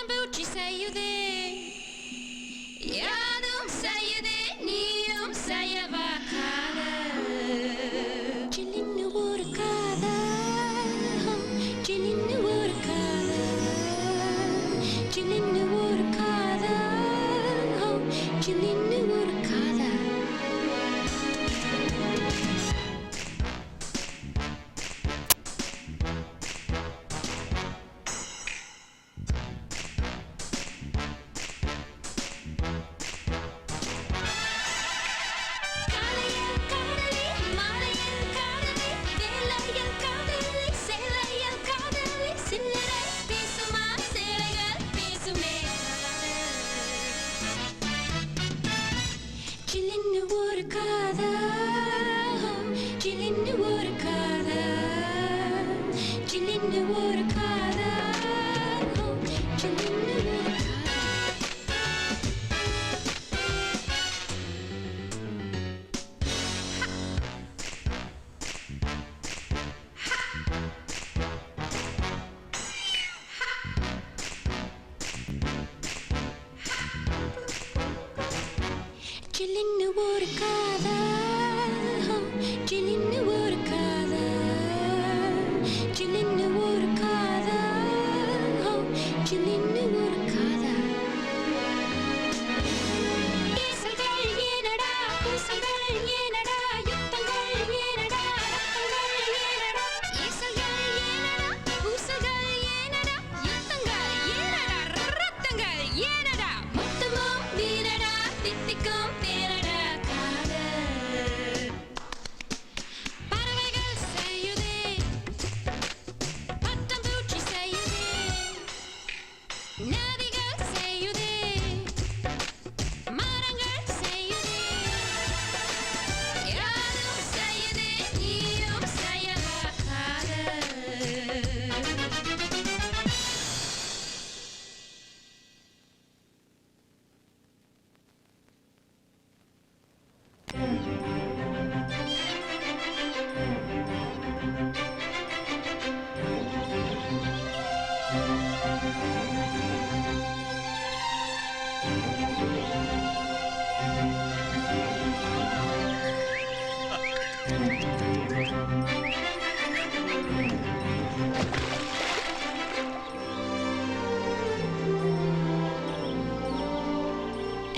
பட்டாம்பூச்சி செய்யுதே யாரும் செய்யுதே நீயும் செய்யவா காதல் சின்ன ஒரு காதல் சின்ன ஒரு காதல் சின்ன ஒரு காதல் சின்ன ஒரு காதல் சின்ன ஒரு காதல் சின்ன ஒரு காதல் சின்ன ஒரு காதல் சின்ன ஒரு காதல் பேசல்கள் ஏனடா பூசல்கள் ஏனடா யுத்தங்கள் ஏனடா ரத்தங்கள் ஏனடா ஏசல்கள் ஏனடா பூசல்கள் ஏனடா யுத்தங்கள் ஏனடா ரத்தங்கள் ஏனடா மொத்தமும் வீரடா தித்திக்கும் பேரடா காதல் பறவைகள் செய்யுதே பட்டாம்பூச்சி செய்யுதே நதிகள் செய்யுதே மரங்கள் செய்யுதே யாரும் செய்யுதே நீயும் செய்யவா காதல்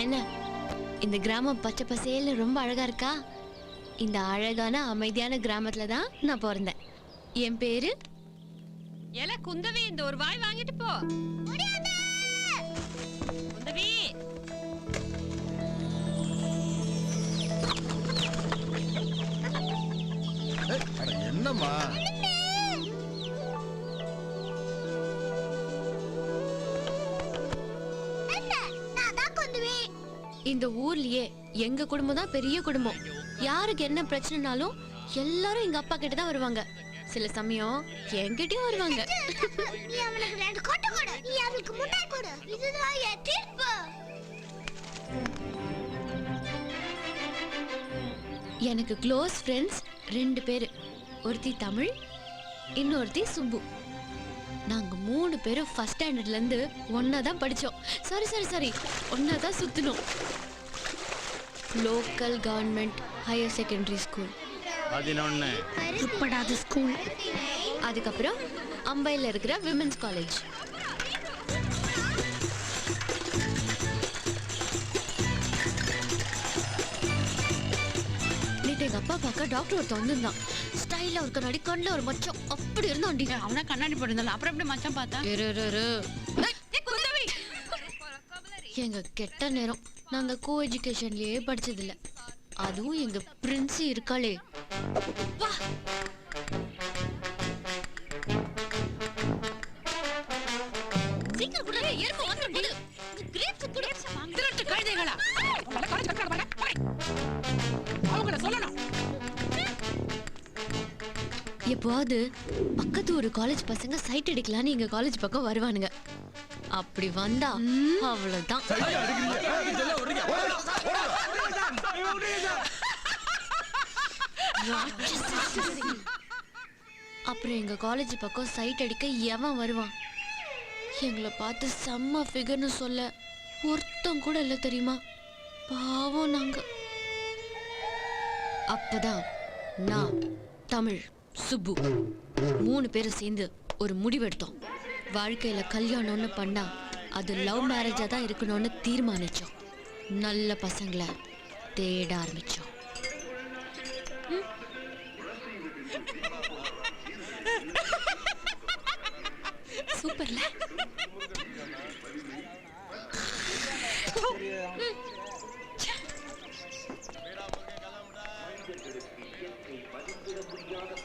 என்ன இந்த கிராமம் பச்சை பசேல்னு ரொம்ப அழகா இருக்கா? இந்த அழகான அமைதியான கிராமத்துல தான் நான் பிறந்தேன். என் பேரு எல குந்தவி, இந்த ஒரு வாய் வாங்கிட்டு போ. குந்தவி, என்னம்மா இந்த ஊர்லயே எங்க குடும்பம் தான் பெரிய குடும்பம். யாருக்கு என்ன பிரச்சனைனாலும் எல்லாரும் எங்க அப்பா கிட்ட தான் வருவாங்க. சில சமயம் என்கிட்டயும் வருவாங்க. எனக்கு க்ளோஸ் ஃப்ரெண்ட்ஸ் 2 பேரு. ஒருத்தி தமிழ், இன்னொருத்தி சுப்பு. நாங்க 3 பேரும் ஃபர்ஸ்ட் ஸ்டாண்டர்ட்ல இருந்து ஒன்னா தான் படிச்சோம். சரி ஒன்னா தான் சுத்தினோம். Local government higher secondary school 11 உட்படாத ஸ்கூல். அதுக்கப்புறம் அம்பையில் இருக்கிற விமென்ஸ் காலேஜ். நேற்று எங்க அப்பா பார்க்க டாக்டர் ஒருத்தன் வந்திருந்தான். ஸ்டைலா ஒரு கண்ணாடி, கண்ணில் ஒரு மச்சம், அப்படி இருந்தாண்டி. அவனா கண்ணாடி போட்டிருந்தாலும் அப்புறம் எப்படி மச்சான் பார்த்தா? எங்க கெட்ட நேரம். நாங்க கோ எஜுகேஷன்லயே படிச்சதில்ல. அதுவும் எங்க பிரின்ஸ் இருக்காளே, வா. சீக்கிரம் குடு, ஏர்போ வந்து குடு. கிரேப்ஸ் குடு. திருட்டு கழுதைகளா? அவங்கள சொல்லணும். எப்போது பக்கத்து ஒரு காலேஜ் பசங்க சைட் அடிக்கலான்னு எங்க காலேஜ் பக்கம் வருவானுங்க. அப்படி வந்தா அவ்வளவுதான். அப்புறம் எங்க காலேஜ் பக்கம் சைட் அடிக்க எவன் வருவான்? எங்களை பார்த்து செம்ம ஃபிகர்னு சொல்ல ஒருத்தம் கூட இல்லை தெரியுமா? பாவம் நாங்க. அப்பதான் நான், தமிழ், சுப்பு 3 பேரும் சேர்ந்து ஒரு முடிவெடுத்தோம். வாழ்க்கையில கல்யாணம்னு பண்ணா அது லவ் மேரேஜா தான் இருக்கணும்னு தீர்மானிச்சோம். நல்ல பசங்களை தேட ஆரம்பிச்சோம். சூப்பர்ல.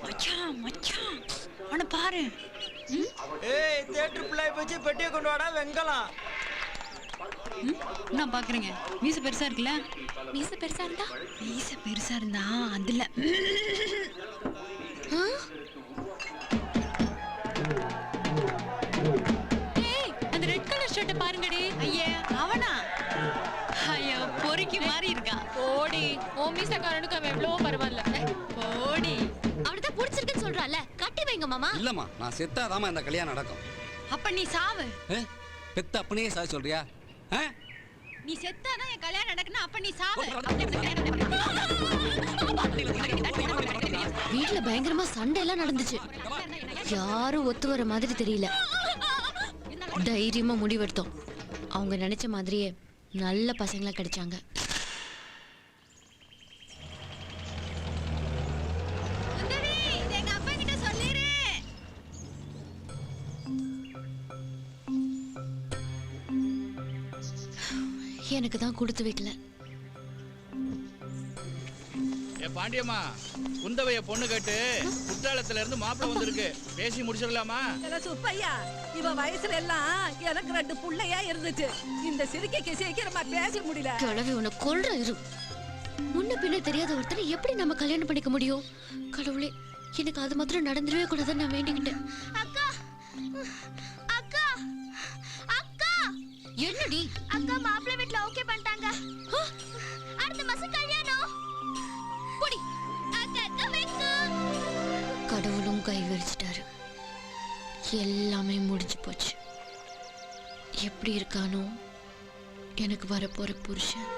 மச்சான் மச்சான் அவனை பாரு. ஏய் தியேட்டர் பிள்ளை வச்சு பெட்டியை கொண்டு வாடா வெங்கலாம். என்ன பாக்குறீங்க? மீச பெருசா இருக்குல்ல? மீச பெருசா இருந்தா? மீச பெருசா இருந்தா அதுல அந்த ரெட் கலர் ஷர்ட் பாருங்கடி. ஐயா அவனா? ஐயோ பொறுக்கி மாதிரி இருக்கான். ஓடி ஓ மீசக்காரனுக்கு அவன் எவ்வளவோ பரவாயில்ல. ஓடி அவனுதான் பிடிச்சிருக்குன்னு சொல்றான்ல, கட்டி வைங்க மாமா. இல்லம்மா, நான் செத்தாதாம்மா இந்த கல்யாணம் நடக்கும். அப்ப நீ சாவு. பெத்த அப்பனே சாக சொல்றியா? நீ செத்தாதான் என் கல்யாணம் நடக்குன்னா அப்ப நீ சாவு. வீட்டுல பயங்கரமா சண்டை எல்லாம் நடந்துச்சு. யாரும் ஒத்து வர மாதிரி தெரியல. தைரியமா முடிவெடுத்தோம். அவங்க நினைச்ச மாதிரியே நல்ல பசங்களா கிடைச்சாங்க. எனக்கு தான் கொடுத்து வைக்கல. பாண்டியம்மா, குந்தவைய பொண்ணு கேட்டு குற்றாலத்துல இருந்து மாப்பிள்ள வந்திருக்கு. பேசி முடிச்சிடலாமா? சுப்பையா, இவ வயசுல எல்லாம் எனக்கு 2 புள்ளையா இருந்துச்சு. இந்த சிரிக்கைக்கு சீக்கிரமா பேச முடியல. கிழவி உன்னை கொல்ற இரு. முன்ன பின்ன தெரியாத ஒருத்தனை எப்படி நம்ம கல்யாணம் பண்ணிக்க முடியும்? கடவுளே, எனக்கு அது மாத்திரம் நடந்துடவே கூடாதுன்னு நான் வேண்டிக்கிட்டேன். அக்கா அக்கா அக்கா, என்னடி? அக்கா மாப்பிள்ளை வீட்ல ஓகே பண்ணிட்டாங்க. அடுத்த மாசம் கல்யாணம். போடி அக்கா வெக்கு. கடவுளும் கை விரிச்சிட்டாரு. எல்லாமே முடிஞ்சு போச்சு. எப்படி இருக்கானோ எனக்கு வரப்போற புருஷன்.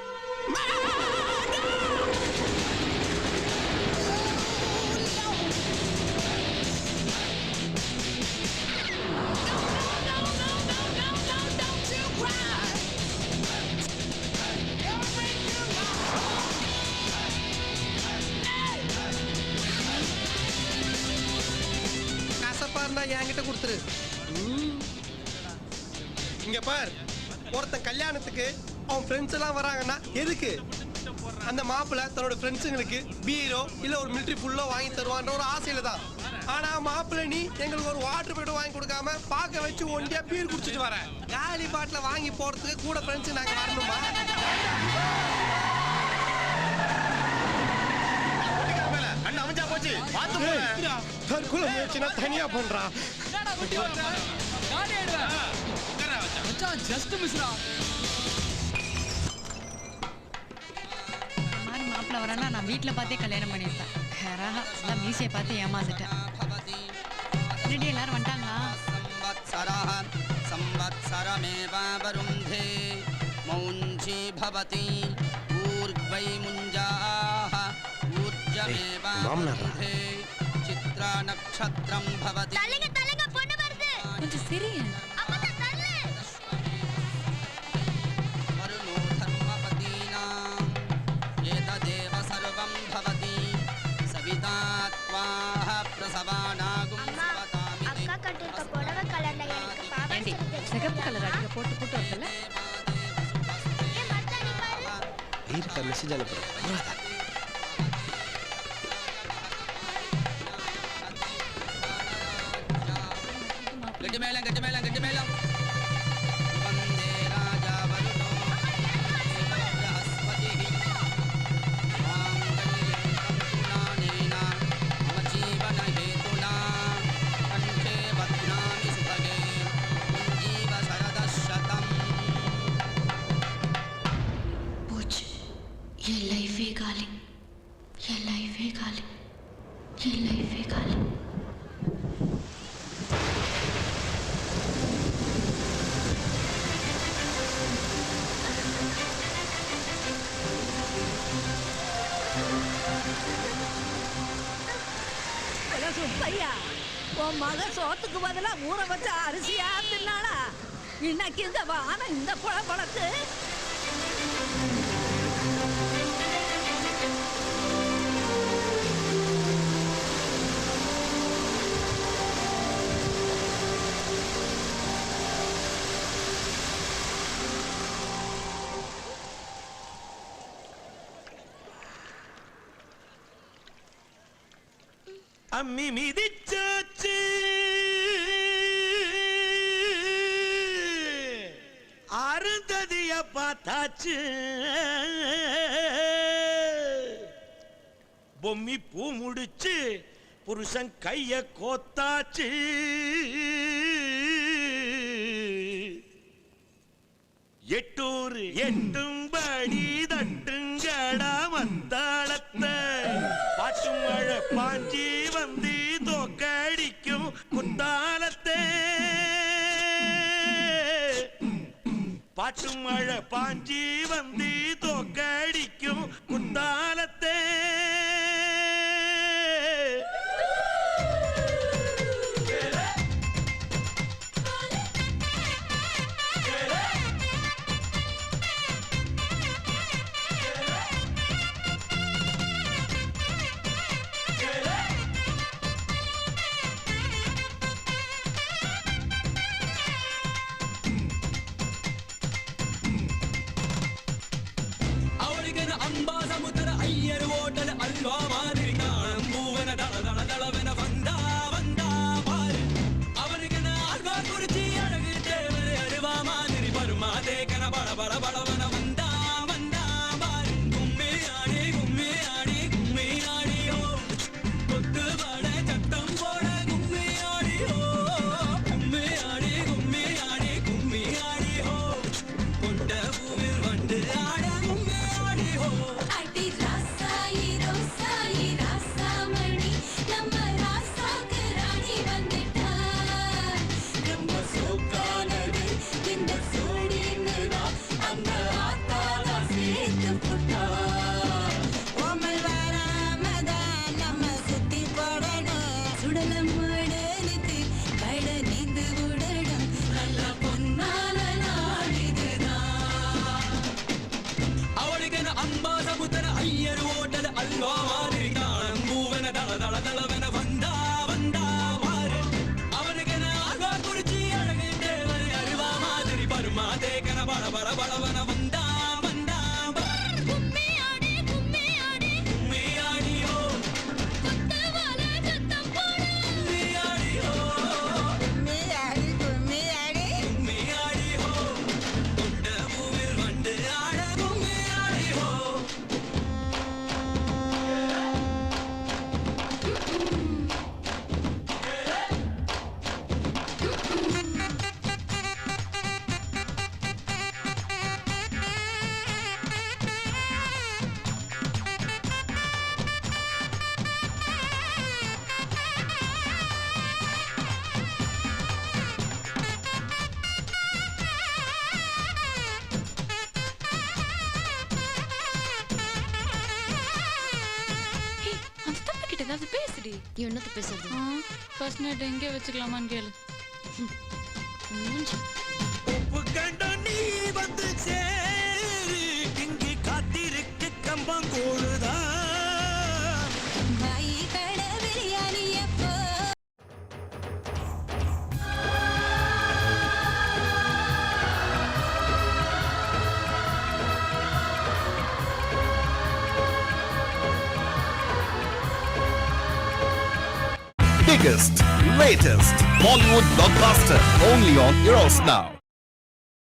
என்கிட்ட கொடுத்துரு. இங்க பார், ஒருத்தன் கல்யாணத்துக்கு அவன் ஃப்ரெண்ட்ஸ் எல்லாம் வராங்கன்னா எதுக்கு? அந்த மாப்பிள்ளை தன்னோட ஃப்ரெண்ட்ஸுங்களுக்கு பீரோ இல்ல ஒரு மிலிட்டரி புல்லோ வாங்கி தருவான்ற ஒரு ஆசையில தான். ஆனா மாப்பிள்ளை நீ எங்களுக்கு ஒரு வாட்டர் பாட்டில் வாங்கி கொடுக்காம பாக்க வச்சு ஒண்டியா பீர் குடிச்சிட்டு வர. காலி பாட்டில வாங்கி போறதுக்கு கூட ஃப்ரெண்ட்ஸ் நாங்க வரணுமா? அண்ணா அமைஞ்சா போச்சு. பாத்து போங்க. தற்கொலை முயற்சினா தனியா பண்றா. மாப்பிள்ள வரனா நான் வீட்டுல பார்த்தே கல்யாணம் பண்ணிருப்பேன். எல்லாம் மீசையை பார்த்து ஏமாந்துட்டேன். எல்லாரும் வந்துட்டாங்களா? சம்வத்சரமேவாவருந்தே மௌஞ்சி பவதி ஊர்வை முஞ்சாஹ ஊர்ஜமேவாவருந்தே சித்ரா நக்ஷத்ரம் பவதி. தலங்க தலங்க பொண்ணு வருது. கொஞ்சம் சிரிங்க. அப்பதான் தள்ளு. வருணோ தர்மபதீனாம் ஏததேவ சர்வம் பவதி சவிதா த்வாஹ பிரசவானாகும் சவதாமி. அக்கா கட்டிருக்க புடவை கலர்ல எனக்கு பாவாடை சிகப்பு கலர் அடிக்க போட்டு போட்டு வரல. வீட்டுல மெசேஜ் அனுப்புறேன். கெட்டி மேளம் கெட்டி மேளம் கெட்டி மேளம். வந்தே ராஜா வருணோ பிரஹஸ்பதிஹி மாங்கல்யம் தந்துநானேன மம ஜீவன ஹேதுனா கண்டே பத்னாமி சுபகே குஞ்சீவ சரதசதம். போச்சு. என் லைஃபே காலி. என் லைஃபே காலி. என் லைஃபே காலி. உன் மக சோத்துக்கு பதிலா ஊற வச்ச அரிசியா தின்னாளா? இன்னைக்கு இந்த வானம் இந்த பழக்கு அம்மி மிதிச்சாச்சு அருந்ததிய பார்த்தாச்சு பொம்மி பூ முடிச்சு புருஷன் கைய கோத்தாச்சு எட்டூர் எட்டும்படி தட்டுங்கடா மத்தாளத்தை பாட்டு மழை பாஞ்சி வந்து தோக்கடிக்கும் குத்தாலத்தை பாட்டு மழை பாஞ்சி வந்து தோக்கடிக்கும் குத்தாலத்தை ஏதாவது பேசுடி. என்னத்த பேசுறது? ஃபர்ஸ்ட் நைட் எங்கே வச்சுக்கலாமான்னு கேளு. உப்பு கண்ட நீ வந்து சேரு இங்கு காத்திருக்கு கம்பம் கூடுதா biggest, latest Bollywood blockbuster only on Eros Now.